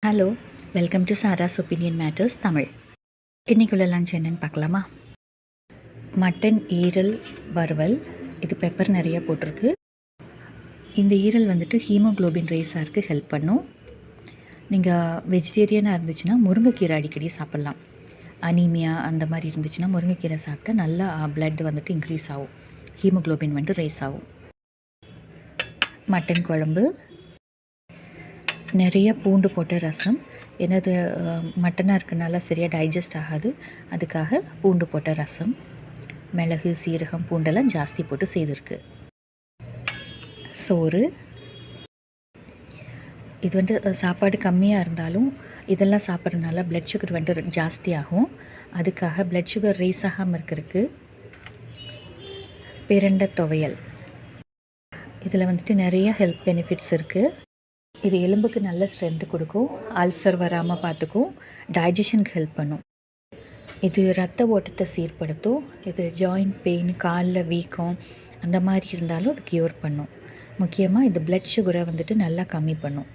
Hello, welcome to Sara's opinion matters Tamil. இன்றைக்குள்ள lunch என்னென்னு பார்க்கலாமா? மட்டன் ஈரல் வறுவல். இது பெப்பர் நிறைய போட்டிருக்கு. இந்த ஈரல் வந்துட்டு ஹீமோக்ளோபின் ரைஸ் ஆகிறதுக்கு ஹெல்ப் பண்ணும். நீங்கள் வெஜிடேரியனாக இருந்துச்சுன்னா முருங்கைக்கீரை அடிக்கடி சாப்பிட்லாம். அனீமியா அந்த மாதிரி இருந்துச்சுன்னா முருங்கைக்கீரை சாப்பிட்டா நல்லா பிளட் வந்துட்டு இன்க்ரீஸ் ஆகும். ஹீமோக்ளோபின் வந்துட்டு ரைஸ் ஆகும். மட்டன் குழம்பு, நிறைய பூண்டு போட்ட ரசம். எனது மட்டனாக இருக்கனால சரியாக டைஜஸ்ட் ஆகாது, அதுக்காக பூண்டு போட்ட ரசம். மிளகு, சீரகம், பூண்டெல்லாம் ஜாஸ்தி போட்டு செய்திருக்கு. சோறு. இது வந்துட்டு சாப்பாடு கம்மியாக இருந்தாலும் இதெல்லாம் சாப்பிட்றதுனால ப்ளட் சுகர் வந்துட்டு ஜாஸ்தி ஆகும். அதுக்காக ப்ளட் சுகர் ரைஸ் ஆகாமல் இருக்கிறதுக்கு பிரண்டை துவையல். இதில் வந்துட்டு நிறைய ஹெல்த் பெனிஃபிட்ஸ் இருக்குது. இது எலும்புக்கு நல்ல ஸ்ட்ரென்த்து கொடுக்கும், அல்சர் வராமல் பார்த்துக்கும், டைஜஷனுக்கு ஹெல்ப் பண்ணும். இது ரத்த ஓட்டத்தை சீர்படுத்தும். இது ஜாயிண்ட் பெயின், காலில் வீக்கம் அந்த மாதிரி இருந்தாலும் அது க்யூர் பண்ணும். முக்கியமாக இது ப்ளட் சுகரை வந்துட்டு நல்லா கம்மி பண்ணும்.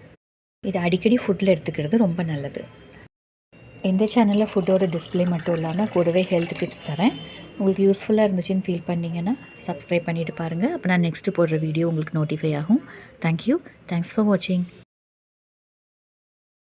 இது அடிக்கடி ஃபுட்டில் எடுத்துக்கிறது ரொம்ப நல்லது. இந்த சேனலில் ஃபுட்டோட டிஸ்பிளே மட்டும் இல்லாமல் கூடவே ஹெல்த் டிப்ஸ் தரேன். உங்களுக்கு யூஸ்ஃபுல்லாக இருந்துச்சுன்னு ஃபீல் பண்ணிங்கன்னா சப்ஸ்கிரைப் பண்ணிவிட்டு பாருங்கள். அப்போ நான் நெக்ஸ்ட்டு போடுற வீடியோ உங்களுக்கு நோட்டிஃபை ஆகும். தேங்க்யூ. தேங்க்ஸ் ஃபார் வாட்சிங்.